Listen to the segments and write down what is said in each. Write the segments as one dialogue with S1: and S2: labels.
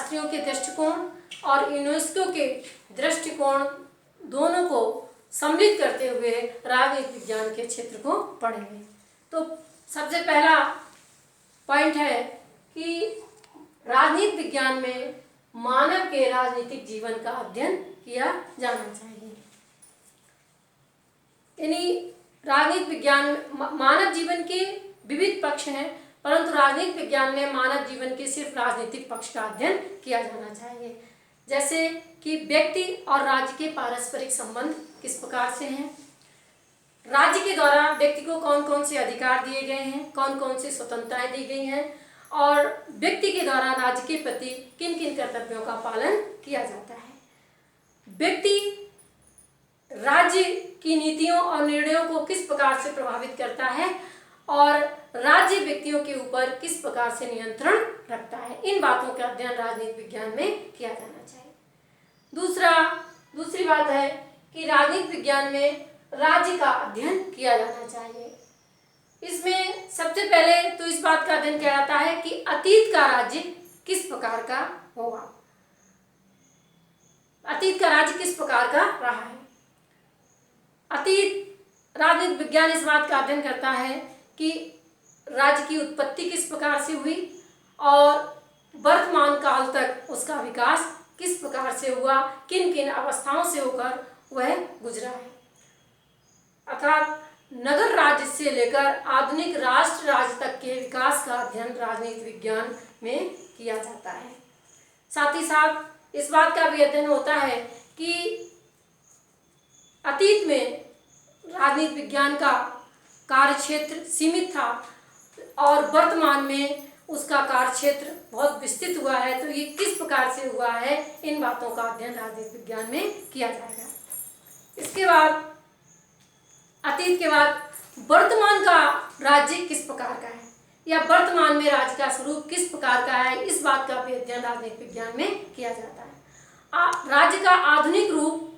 S1: शास्त्रियों के दृष्टिकोण और यूनेस्को के दृष्टिकोण दोनों को सम्मिलित करते हुए राजनीति विज्ञान के क्षेत्र को पढ़ेंगे। तो सबसे पहला पॉइंट है कि राजनीति विज्ञान में मानव के राजनीतिक जीवन का अध्ययन किया जाना चाहिए। यानी राजनीति विज्ञान मानव जीवन के विविध पक्ष हैं, परंतु राजनीति विज्ञान में मानव जीवन के सिर्फ राजनीतिक पक्ष का अध्ययन किया जाना चाहिए। जैसे कि व्यक्ति और राज्य के पारस्परिक संबंध किस प्रकार से हैं, राज्य के द्वारा व्यक्ति को कौन कौन से अधिकार दिए गए हैं, कौन कौन सी स्वतंत्रताएं दी गई हैं, और व्यक्ति के द्वारा राज्य के प्रति किन किन कर्तव्यों का पालन किया जाता है। व्यक्ति राज्य की नीतियों और निर्णयों को किस प्रकार से प्रभावित करता है और राज्य व्यक्तियों के ऊपर किस प्रकार से नियंत्रण रखता है, इन बातों का अध्ययन राजनीति विज्ञान में किया जाना चाहिए। दूसरी बात है कि राजनीति विज्ञान में राज्य का अध्ययन किया जाना चाहिए। इसमें सबसे पहले तो इस बात का अध्ययन किया जाता है कि अतीत का राज्य किस प्रकार का होगा, अतीत का राज्य किस प्रकार का रहा है। अतीत राजनीति विज्ञान इस बात का अध्ययन करता है कि राज्य की उत्पत्ति किस प्रकार से हुई और वर्तमान काल तक उसका विकास किस प्रकार से हुआ, किन किन अवस्थाओं से होकर वह गुजरा है। अर्थात नगर राज्य से लेकर आधुनिक राष्ट्र राज्य तक के विकास का अध्ययन राजनीति विज्ञान में किया जाता है। साथ ही साथ इस बात का भी अध्ययन होता है कि अतीत में राजनीति विज्ञान का कार्यक्षेत्र सीमित था और वर्तमान में उसका कार्यक्षेत्र बहुत विस्तृत हुआ है, तो ये किस प्रकार से हुआ है, इन बातों का अध्ययन राजनीति विज्ञान में किया जाएगा। इसके बाद अतीत के बाद वर्तमान का राज्य किस प्रकार का है या वर्तमान में राज्य का स्वरूप किस प्रकार का है, इस बात का भी अध्ययन राजनीति विज्ञान में किया जाता है। राज्य का आधुनिक रूप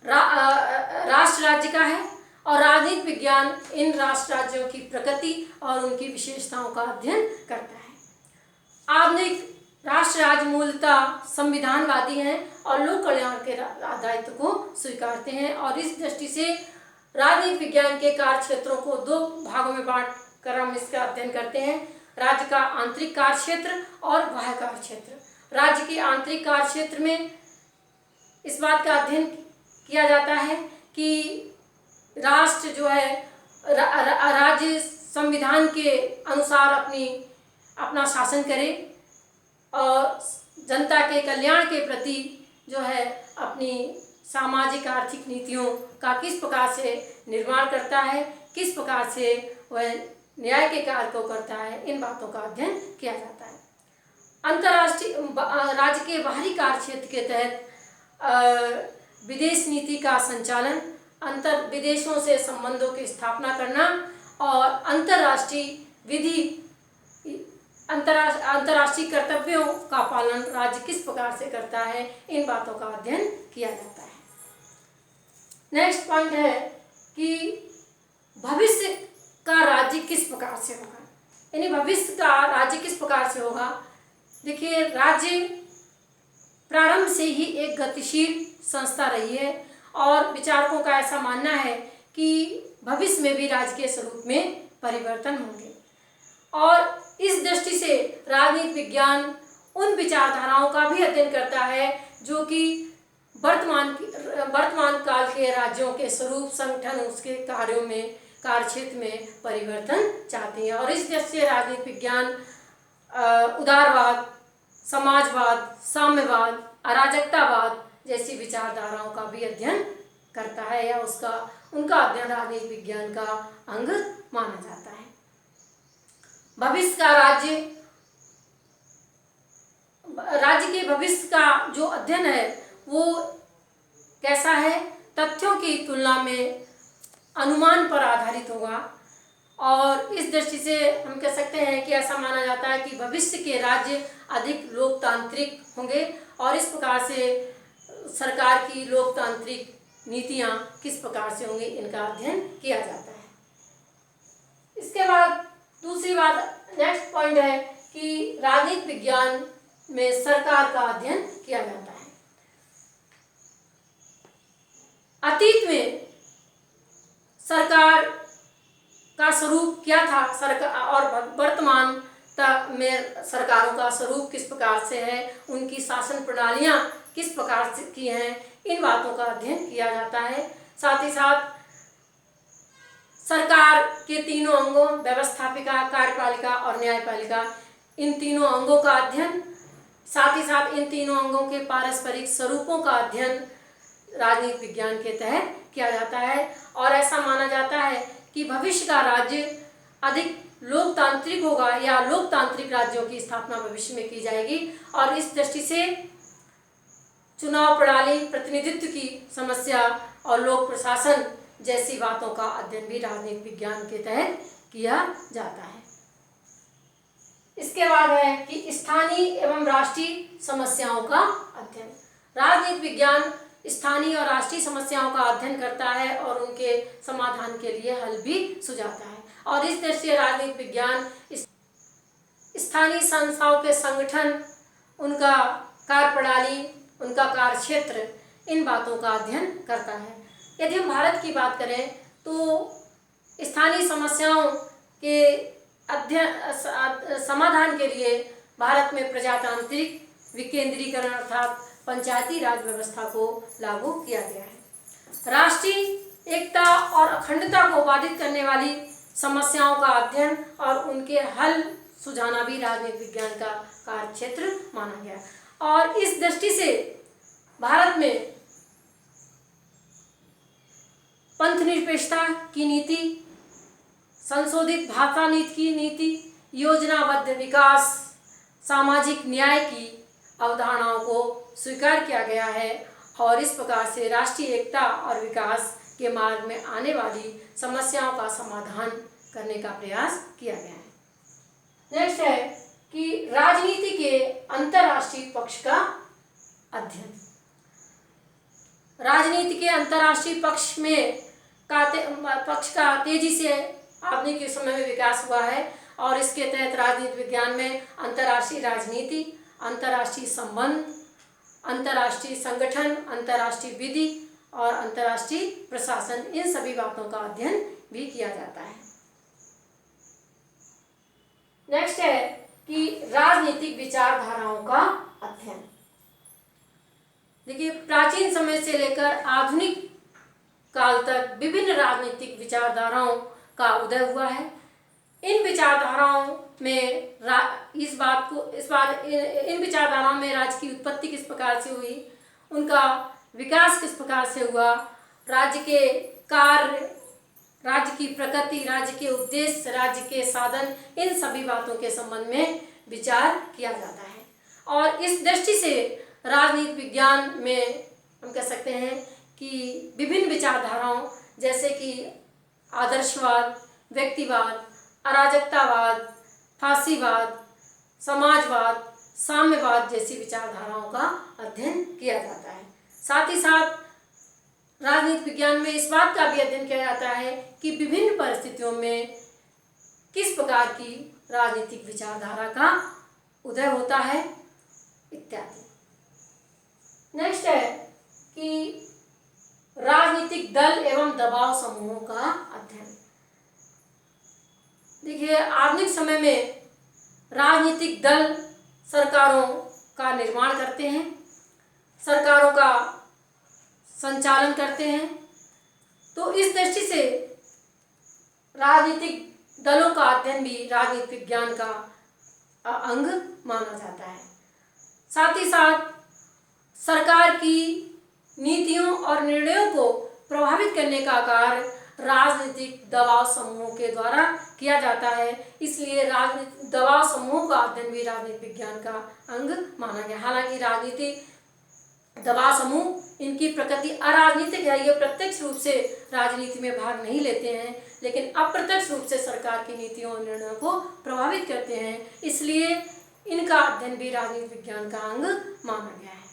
S1: राष्ट्र राज्य का है और राजनीति विज्ञान इन राष्ट्र राज्यों की प्रकृति और उनकी विशेषताओं का अध्ययन करता है। आधुनिक राष्ट्र राज्य मूलतः संविधानवादी हैं और लोक कल्याण के दायित्व को स्वीकारते हैं और इस दृष्टि से राजनीति विज्ञान के कार्य क्षेत्रों को दो भागों में बांट कर हम इसका अध्ययन करते हैं। राज्य का आंतरिक कार्य क्षेत्र और बाह्य कार्य क्षेत्र। राज्य के आंतरिक कार्य क्षेत्र में इस बात का अध्ययन किया जाता है कि राष्ट्र जो है राज्य संविधान के अनुसार अपना शासन करे और जनता के कल्याण के प्रति जो है अपनी सामाजिक आर्थिक नीतियों का किस प्रकार से निर्माण करता है, किस प्रकार से वह न्याय के कार्य को करता है, इन बातों का अध्ययन किया जाता है। अंतर्राष्ट्रीय राज्य के बाहरी कार्य क्षेत्र के तहत विदेश नीति का संचालन, विदेशों से संबंधों की स्थापना करना और अंतर्राष्ट्रीय कर्तव्यों का पालन राज्य किस प्रकार से करता है, इन बातों का अध्ययन किया जाता है। नेक्स्ट पॉइंट है कि भविष्य का राज्य किस प्रकार से होगा, यानी भविष्य का राज्य किस प्रकार से होगा। देखिए, राज्य प्रारंभ से ही एक गतिशील संस्था रही है और विचारकों का ऐसा मानना है कि भविष्य में भी राज्य के स्वरूप में परिवर्तन होंगे और इस दृष्टि से राजनीति विज्ञान उन विचारधाराओं का भी अध्ययन करता है जो कि वर्तमान काल के राज्यों के स्वरूप, संगठन, उसके कार्यों में, कार्यक्षेत्र में परिवर्तन चाहते हैं और इस दृष्टि से राजनीति विज्ञान उदारवाद, समाजवाद, साम्यवाद, अराजकतावाद जैसी विचारधाराओं का भी अध्ययन करता है या उनका अध्ययन राजनीति विज्ञान का अंग माना जाता है। भविष्य का राज्य के भविष्य का जो अध्ययन है वो कैसा है, तथ्यों की तुलना में अनुमान पर आधारित होगा और इस दृष्टि से हम कह सकते हैं कि ऐसा माना जाता है कि भविष्य के राज्य अधिक लोकतांत्रिक होंगे और इस प्रकार से सरकार की लोकतांत्रिक नीतियां किस प्रकार से होंगी, इनका अध्ययन किया जाता है। इसके बाद दूसरी बात, नेक्स्ट पॉइंट है कि राजनीति विज्ञान में सरकार का अध्ययन किया जाता है। अतीत में सरकार का स्वरूप क्या था, सरकार और वर्तमान में सरकारों का स्वरूप किस प्रकार से है, उनकी शासन प्रणालियां किस प्रकार से की हैं, इन बातों का अध्ययन किया जाता है। साथ ही साथ सरकार के तीनों अंगों व्यवस्थापिका, कार्यपालिका और न्यायपालिका, इन तीनों अंगों का अध्ययन, साथ ही साथ इन तीनों अंगों के पारस्परिक स्वरूपों का अध्ययन राजनीति विज्ञान के तहत किया जाता है। और ऐसा माना जाता है कि भविष्य का राज्य अधिक लोकतांत्रिक होगा या लोकतांत्रिक राज्यों की स्थापना भविष्य में की जाएगी। और इस दृष्टि से चुनाव प्रणाली, प्रतिनिधित्व की समस्या और लोक प्रशासन जैसी बातों का अध्ययन भी राजनीति विज्ञान के तहत किया जाता है। इसके बाद है कि स्थानीय एवं राष्ट्रीय समस्याओं का अध्ययन। राजनीति विज्ञान स्थानीय और राष्ट्रीय समस्याओं का अध्ययन करता है और उनके समाधान के लिए हल भी सुझाता है। और इस दृष्टि से राजनीति विज्ञान स्थानीय संस्थाओं के संगठन, उनका कार्यप्रणाली, उनका कार्य क्षेत्र, इन बातों का अध्ययन करता है। यदि हम भारत की बात करें तो स्थानीय समस्याओं के समाधान के लिए भारत में प्रजातांत्रिक विकेंद्रीकरण अर्थात पंचायती राज व्यवस्था को लागू किया गया है। राष्ट्रीय एकता और अखंडता को बाधित करने वाली समस्याओं का अध्ययन और उनके हल सुझाना भी राजनीति विज्ञान का कार्य क्षेत्र माना गया। और इस दृष्टि से भारत में पंथ निरपेक्षता की नीति, संशोधित भाषा नीति की नीति, योजनाबद्ध विकास, सामाजिक न्याय की अवधारणाओं को स्वीकार किया गया है। और इस प्रकार से राष्ट्रीय एकता और विकास के मार्ग में आने वाली समस्याओं का समाधान करने का प्रयास किया गया है। नेक्स्ट है कि राजनीति के अंतर्राष्ट्रीय पक्ष का अध्ययन। राजनीति के अंतर्राष्ट्रीय पक्ष का तेजी से आधुनिक समय में विकास हुआ है। और इसके तहत राजनीति विज्ञान में अंतर्राष्ट्रीय राजनीति, अंतर्राष्ट्रीय संबंध, अंतर्राष्ट्रीय संगठन, अंतर्राष्ट्रीय विधि और अंतर्राष्ट्रीय प्रशासन, इन सभी बातों का अध्ययन भी किया जाता है। नेक्स्ट है कि राजनीतिक विचारधाराओं का अध्ययन। देखिए, प्राचीन समय से लेकर आधुनिक काल तक विभिन्न राजनीतिक विचारधाराओं का उदय हुआ है। इन विचारधाराओं में इन विचारधाराओं में राज्य की उत्पत्ति किस प्रकार से हुई, उनका विकास किस प्रकार से हुआ, राज्य के कार्य, राज्य की प्रकृति, राज्य के उद्देश्य, राज्य के साधन, इन सभी बातों के संबंध में विचार किया जाता है। और इस दृष्टि से राजनीति विज्ञान में हम कह सकते हैं कि विभिन्न विचारधाराओं जैसे कि आदर्शवाद, व्यक्तिवाद, अराजकतावाद, फांसीवाद, समाजवाद, साम्यवाद जैसी विचारधाराओं का अध्ययन किया जाता है। साथ ही साथ राजनीति विज्ञान में इस बात का भी अध्ययन किया जाता है कि विभिन्न परिस्थितियों में किस प्रकार की राजनीतिक विचारधारा का उदय होता है इत्यादि। नेक्स्ट है कि राजनीतिक दल एवं दबाव समूहों का अध्ययन। देखिए, आधुनिक समय में राजनीतिक दल सरकारों का निर्माण करते हैं, सरकारों का संचालन करते हैं। तो इस दृष्टि से राजनीतिक दलों का अध्ययन भी राजनीति विज्ञान का अंग माना जाता है। साथ ही साथ सरकार की नीतियों और निर्णयों को प्रभावित करने का कार्य राजनीतिक दबाव समूहों के द्वारा किया जाता है। इसलिए राजनीतिक दबाव समूह का अध्ययन भी राजनीति विज्ञान का अंग माना गया। हालांकि राजनीतिक दबाव समूह इनकी प्रकृति अराजनीतिक है, ये प्रत्यक्ष रूप से राजनीति में भाग नहीं लेते हैं, लेकिन अप्रत्यक्ष रूप से सरकार की नीतियों और निर्णयों को प्रभावित करते हैं। इसलिए इनका अध्ययन भी राजनीति विज्ञान का अंग माना गया है।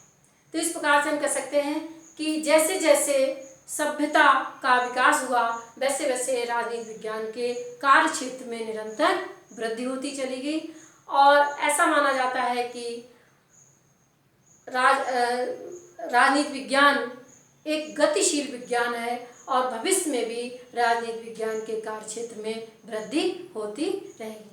S1: तो इस प्रकार से हम कह सकते हैं कि जैसे जैसे सभ्यता का विकास हुआ, वैसे वैसे राजनीति विज्ञान के कार्य क्षेत्र में निरंतर वृद्धि होती चली गई और ऐसा माना जाता है कि राजनीति विज्ञान एक गतिशील विज्ञान है और भविष्य में भी राजनीति विज्ञान के कार्यक्षेत्र में वृद्धि होती रहेगी।